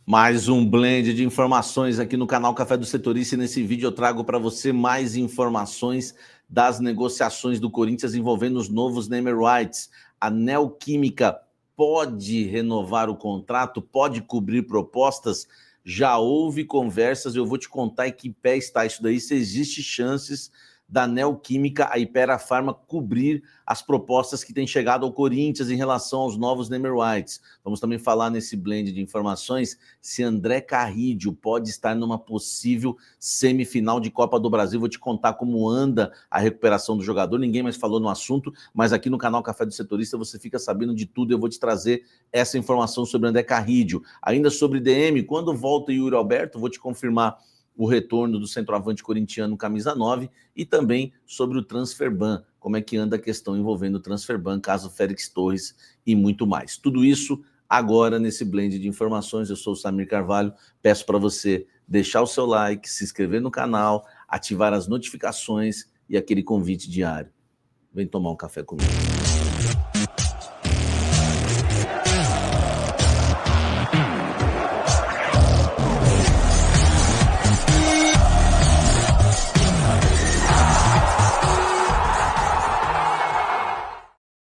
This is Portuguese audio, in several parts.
Mais um blend de informações aqui no canal Café do Setorista e nesse vídeo eu trago para você mais informações das negociações do Corinthians envolvendo os novos name rights. A Neoquímica pode renovar o contrato, pode cobrir propostas, já houve conversas, eu vou te contar em que pé está isso daí, se existe chances da Neoquímica, a Hypera Pharma, cobrir as propostas que têm chegado ao Corinthians em relação aos novos name rights. Vamos também falar nesse blend de informações se André Carrídio pode estar numa possível semifinal de Copa do Brasil. Vou te contar como anda a recuperação do jogador. Ninguém mais falou no assunto, mas aqui no canal Café do Setorista você fica sabendo de tudo. Eu vou te trazer essa informação sobre André Carrídio. Ainda sobre DM, quando volta Yuri Alberto, vou te confirmar o retorno do centroavante corintiano camisa 9 e também sobre o transfer ban, como é que anda a questão envolvendo o transfer ban, caso Félix Torres e muito mais. Tudo isso agora nesse blend de informações. Eu sou o Samir Carvalho, peço para você deixar o seu like, se inscrever no canal, ativar as notificações e aquele convite diário. Vem tomar um café comigo.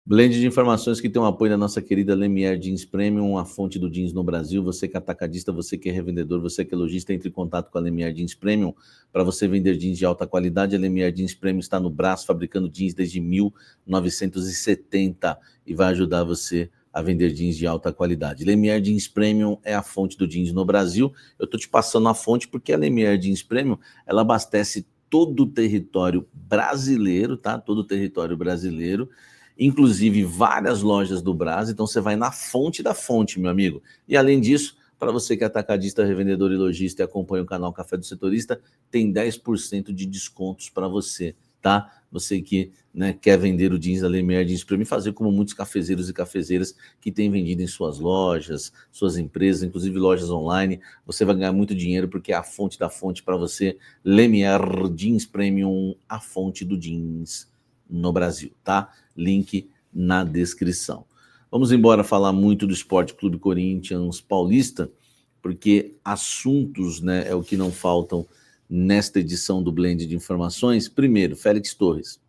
Blend de informações que tem o apoio da nossa querida Lemier Jeans Premium, a fonte do jeans no Brasil. Você que é atacadista, você que é revendedor, você que é lojista, entre em contato com a Lemier Jeans Premium para você vender jeans de alta qualidade. A Lemier Jeans Premium está no braço, fabricando jeans desde 1970 e vai ajudar você a vender jeans de alta qualidade. Lemier Jeans Premium é a fonte do jeans no Brasil. Eu estou te passando a fonte porque a Lemier Jeans Premium, ela abastece todo o território brasileiro, tá? Todo o território brasileiro, inclusive várias lojas do Brasil. Então você vai na fonte da fonte, meu amigo. E além disso, para você que é atacadista, revendedor e lojista e acompanha o canal Café do Setorista, tem 10% de descontos para você, tá? Você que, né, quer vender o jeans da Lemier Jeans Premium, fazer como muitos cafezeiros e cafezeiras que têm vendido em suas lojas, suas empresas, inclusive lojas online. Você vai ganhar muito dinheiro porque é a fonte da fonte para você. Lemier Jeans Premium, a fonte do jeans no Brasil, tá? Link na descrição. Vamos embora falar muito do Esporte Clube Corinthians Paulista, porque assuntos, né, é o que não faltam nesta edição do Blend de Informações. Primeiro, Félix Torres.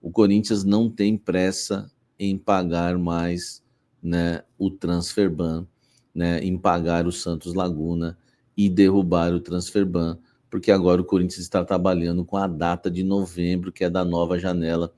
O Corinthians não tem pressa em pagar mais, né, o transfer ban, né, em pagar o Santos Laguna e derrubar o transfer ban, porque agora o Corinthians está trabalhando com a data de novembro, que é da nova janela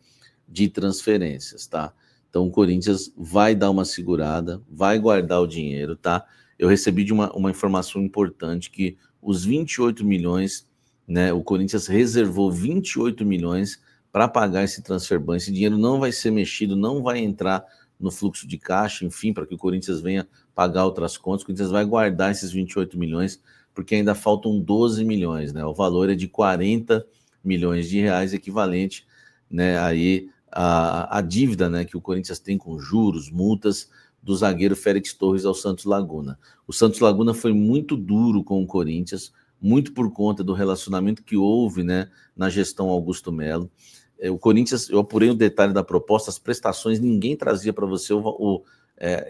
de transferências, tá? Então o Corinthians vai dar uma segurada, vai guardar o dinheiro, tá? Eu recebi de uma informação importante que os 28 milhões, né, o Corinthians reservou 28 milhões para pagar esse transfer ban. Esse dinheiro não vai ser mexido, não vai entrar no fluxo de caixa, enfim, para que o Corinthians venha pagar outras contas. O Corinthians vai guardar esses 28 milhões, porque ainda faltam 12 milhões, né? O valor é de 40 milhões de reais, equivalente, né, aí a dívida, né, que o Corinthians tem com juros, multas do zagueiro Félix Torres ao Santos Laguna. O Santos Laguna foi muito duro com o Corinthians, muito por conta do relacionamento que houve, né, na gestão Augusto Melo. O Corinthians, eu apurei o detalhe da proposta, as prestações, ninguém trazia para você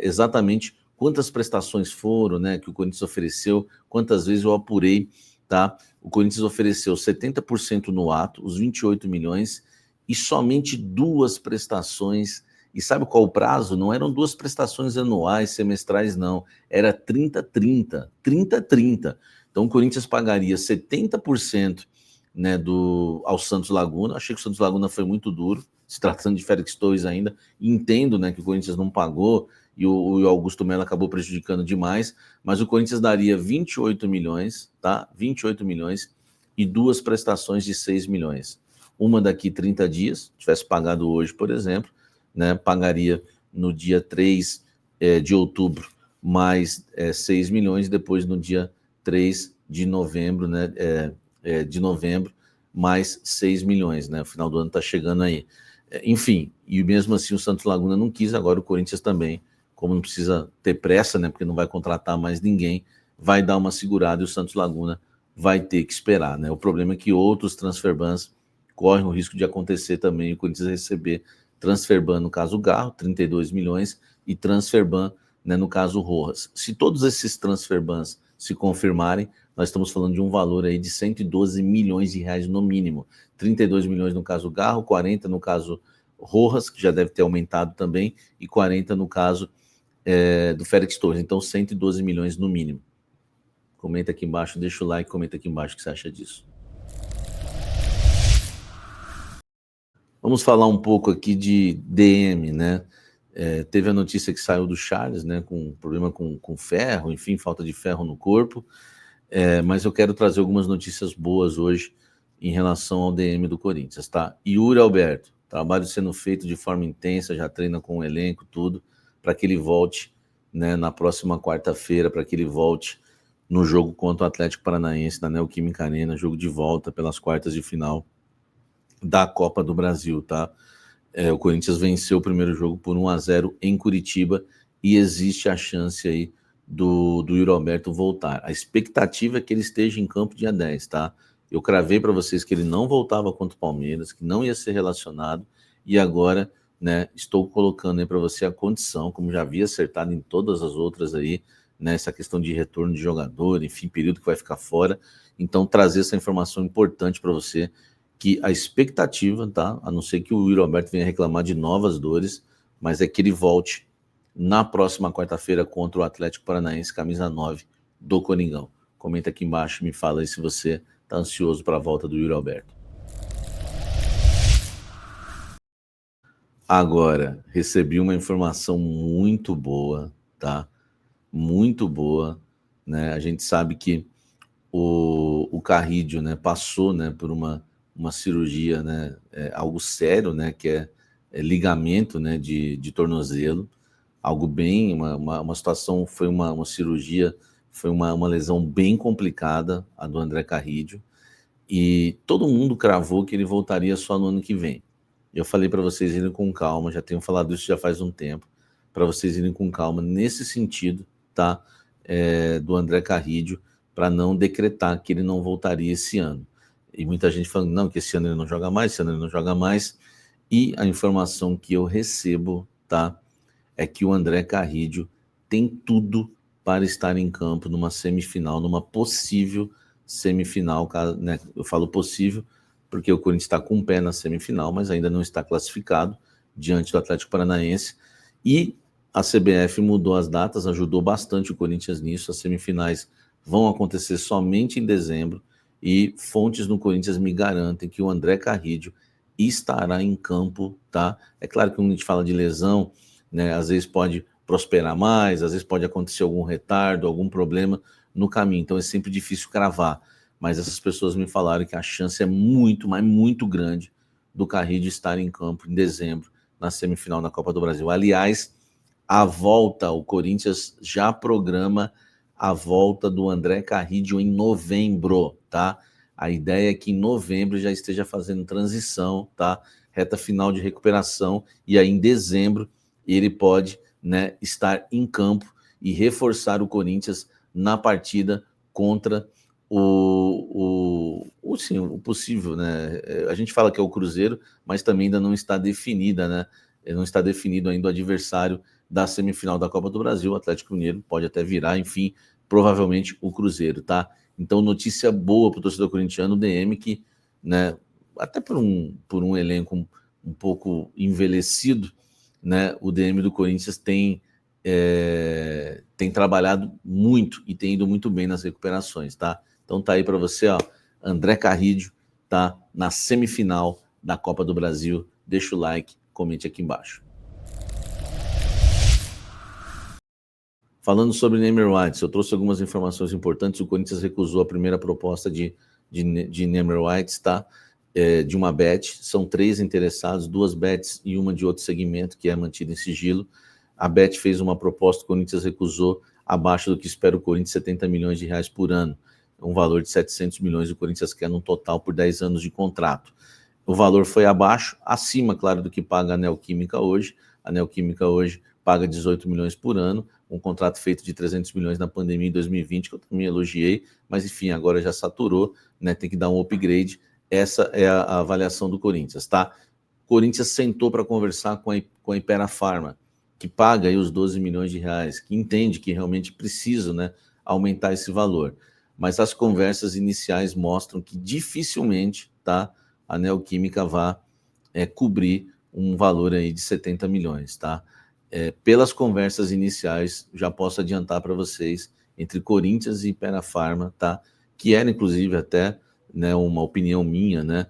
exatamente quantas prestações foram, né, que o Corinthians ofereceu, quantas vezes eu apurei, tá? O Corinthians ofereceu 70% no ato, os 28 milhões, e somente 2 prestações. E sabe qual o prazo? Não eram 2 prestações anuais, semestrais, não. Era 30-30. 30-30. Então o Corinthians pagaria 70%, né, ao Santos Laguna. Achei que o Santos Laguna foi muito duro, se tratando de Félix Torres ainda. Entendo, né, que o Corinthians não pagou e o Augusto Melo acabou prejudicando demais, mas o Corinthians daria 28 milhões, tá? 28 milhões e 2 prestações de 6 milhões. Uma daqui 30 dias, tivesse pagado hoje, por exemplo, né, pagaria no dia 3 de outubro mais 6 milhões, depois no dia 3 de novembro, né, de novembro, mais 6 milhões, né, o final do ano está chegando aí. Enfim, e mesmo assim o Santos Laguna não quis, agora o Corinthians também, como não precisa ter pressa, né, porque não vai contratar mais ninguém, vai dar uma segurada e o Santos Laguna vai ter que esperar, né. O problema é que outros transfer bans correm o risco de acontecer também, o Corinthians receber transfer ban, no caso o Garro, 32 milhões, e transfer ban, né, no caso Rojas. Se todos esses transfer bans se confirmarem, nós estamos falando de um valor aí de 112 milhões de reais no mínimo. 32 milhões no caso Garro, 40 no caso Rojas, que já deve ter aumentado também, e 40 no caso do Félix Torres. Então, 112 milhões no mínimo. Comenta aqui embaixo, deixa o like, comenta aqui embaixo o que você acha disso. Vamos falar um pouco aqui de DM, né? Teve a notícia que saiu do Charles, né? Com problema com ferro, enfim, falta de ferro no corpo. Mas eu quero trazer algumas notícias boas hoje em relação ao DM do Corinthians, tá? Yuri Alberto, trabalho sendo feito de forma intensa, já treina com o elenco, tudo, para que ele volte, né, na próxima quarta-feira, para que ele volte no jogo contra o Atlético Paranaense, na Neoquímica Arena, jogo de volta pelas quartas de final da Copa do Brasil, tá? O Corinthians venceu o primeiro jogo por 1-0 em Curitiba e existe a chance aí do Yuri Alberto voltar. A expectativa é que ele esteja em campo dia 10, tá? Eu cravei para vocês que ele não voltava contra o Palmeiras, que não ia ser relacionado, e agora, né, estou colocando aí para você a condição, como já havia acertado em todas as outras aí, né, essa questão de retorno de jogador, enfim, período que vai ficar fora. Então, trazer essa informação importante para você, que a expectativa, tá, a não ser que o Yuri Alberto venha reclamar de novas dores, mas é que ele volte na próxima quarta-feira contra o Atlético Paranaense, camisa 9 do Coringão. Comenta aqui embaixo e me fala aí se você está ansioso para a volta do Yuri Alberto. Agora, recebi uma informação muito boa, tá? Muito boa, né? A gente sabe que o Carrídio, né, passou, né, por uma cirurgia, né, algo sério, né, que é ligamento, né, de tornozelo, algo bem, uma situação, foi uma cirurgia, foi uma lesão bem complicada, a do André Carrídio, e todo mundo cravou que ele voltaria só no ano que vem. Eu falei para vocês irem com calma, já tenho falado isso já faz um tempo, para vocês irem com calma nesse sentido, tá? Do André Carrídio, para não decretar que ele não voltaria esse ano. E muita gente falando, não, que esse ano ele não joga mais, esse ano ele não joga mais. E a informação que eu recebo, tá, é que o André Carrídio tem tudo para estar em campo numa semifinal, numa possível semifinal, né? Eu falo possível porque o Corinthians está com um pé na semifinal, mas ainda não está classificado diante do Atlético Paranaense. E a CBF mudou as datas, ajudou bastante o Corinthians nisso. As semifinais vão acontecer somente em dezembro e fontes no Corinthians me garantem que o André Carrídio estará em campo, tá? É claro que quando a gente fala de lesão, né, às vezes pode prosperar mais, às vezes pode acontecer algum retardo, algum problema no caminho, então é sempre difícil cravar, mas essas pessoas me falaram que a chance é muito, mas muito grande do Carrídio estar em campo em dezembro, na semifinal da Copa do Brasil. Aliás, a volta, o Corinthians já programa a volta do André Carrídio em novembro, tá? A ideia é que em novembro já esteja fazendo transição, tá? Reta final de recuperação, e aí em dezembro ele pode, né, estar em campo e reforçar o Corinthians na partida contra o possível, né? A gente fala que é o Cruzeiro, mas também ainda não está definida, né? Não está definido ainda o adversário da semifinal da Copa do Brasil. O Atlético Mineiro pode até virar, enfim, provavelmente o Cruzeiro, tá? Então, notícia boa para o torcedor corintiano, o DM que, né, até por um elenco um pouco envelhecido, né, o DM do Corinthians tem trabalhado muito e tem ido muito bem nas recuperações, tá? Então tá aí para você, ó, André Carrídio tá na semifinal da Copa do Brasil. Deixa o like, comente aqui embaixo. Falando sobre Neymer White, eu trouxe algumas informações importantes. O Corinthians recusou a primeira proposta de Neymer White, tá? De uma bet. São 3 interessados, 2 bets e uma de outro segmento, que é mantida em sigilo. A bet fez uma proposta, o Corinthians recusou, abaixo do que espera o Corinthians, 70 milhões de reais por ano. Um valor de 700 milhões o Corinthians quer num total por 10 anos de contrato. O valor foi abaixo, acima, claro, do que paga a Neoquímica hoje. A Neoquímica hoje paga 18 milhões por ano, um contrato feito de 300 milhões na pandemia em 2020, que eu também elogiei, mas enfim, agora já saturou, né? Tem que dar um upgrade. Essa é a avaliação do Corinthians, tá? O Corinthians sentou para conversar com a Hypera Pharma, que paga aí os 12 milhões de reais, que entende que realmente precisa, né, aumentar esse valor. Mas as conversas iniciais mostram que dificilmente, tá, a Neoquímica vai cobrir um valor aí de 70 milhões, tá? Pelas conversas iniciais, já posso adiantar para vocês, entre Corinthians e Ipera-Pharma, tá? Que era, inclusive, até, né, uma opinião minha, né,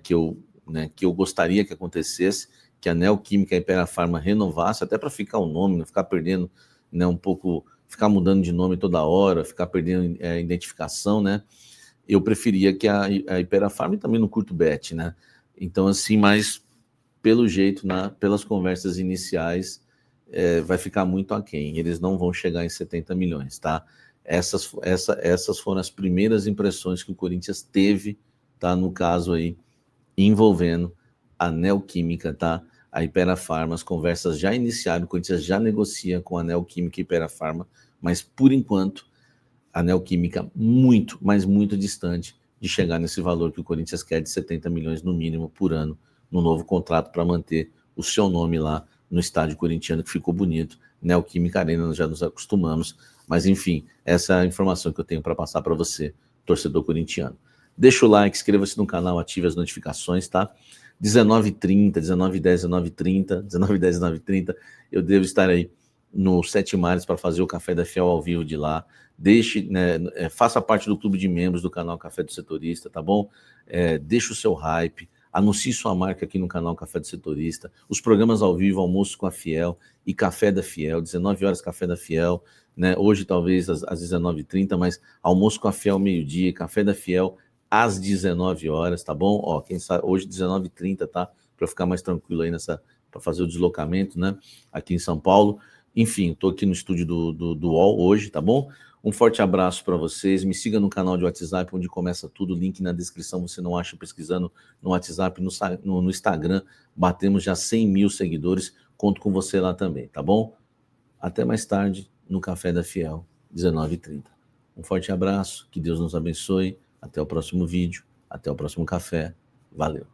que eu gostaria que acontecesse, que a Neoquímica e a Ipera-Pharma renovasse, até para ficar o nome, não ficar perdendo, né, um pouco, ficar mudando de nome toda hora, ficar perdendo identificação, né? Eu preferia que a Ipera-Pharma, e também no curto bet, né? Então, assim, mas pelo jeito, pelas conversas iniciais, vai ficar muito aquém. Eles não vão chegar em 70 milhões, tá? Essas foram as primeiras impressões que o Corinthians teve, tá? No caso aí, envolvendo a Neoquímica, tá? A Ipera-Pharma, as conversas já iniciaram, o Corinthians já negocia com a Neoquímica e Ipera-Pharma, mas por enquanto a Neoquímica muito, mas muito distante de chegar nesse valor que o Corinthians quer de 70 milhões no mínimo por ano no novo contrato para manter o seu nome lá no estádio corintiano, que ficou bonito. Neoquímica Arena, nós já nos acostumamos, mas enfim, essa é a informação que eu tenho para passar para você, torcedor corintiano. Deixa o like, inscreva-se no canal, ative as notificações, tá? 19h30, 19h10, 19h30, 19h10, 19h30, eu devo estar aí no Sete Mares para fazer o Café da Fiel ao vivo de lá. Deixe, né, faça parte do clube de membros do canal Café do Setorista, tá bom? Deixe o seu hype, anuncie sua marca aqui no canal Café do Setorista, os programas ao vivo, Almoço com a Fiel e Café da Fiel, 19 horas Café da Fiel, né? Hoje talvez às 19h30, mas Almoço com a Fiel meio-dia, Café da Fiel às 19 horas, tá bom? Ó, quem sabe hoje 19h30, tá? Para ficar mais tranquilo aí para fazer o deslocamento, né? Aqui em São Paulo. Enfim, estou aqui no estúdio do UOL hoje, tá bom? Um forte abraço para vocês. Me siga no canal de WhatsApp, onde começa tudo. Link na descrição, você não acha pesquisando no WhatsApp, no Instagram. Batemos já 100 mil seguidores. Conto com você lá também, tá bom? Até mais tarde no Café da Fiel, 19h30. Um forte abraço, que Deus nos abençoe. Até o próximo vídeo, até o próximo café. Valeu.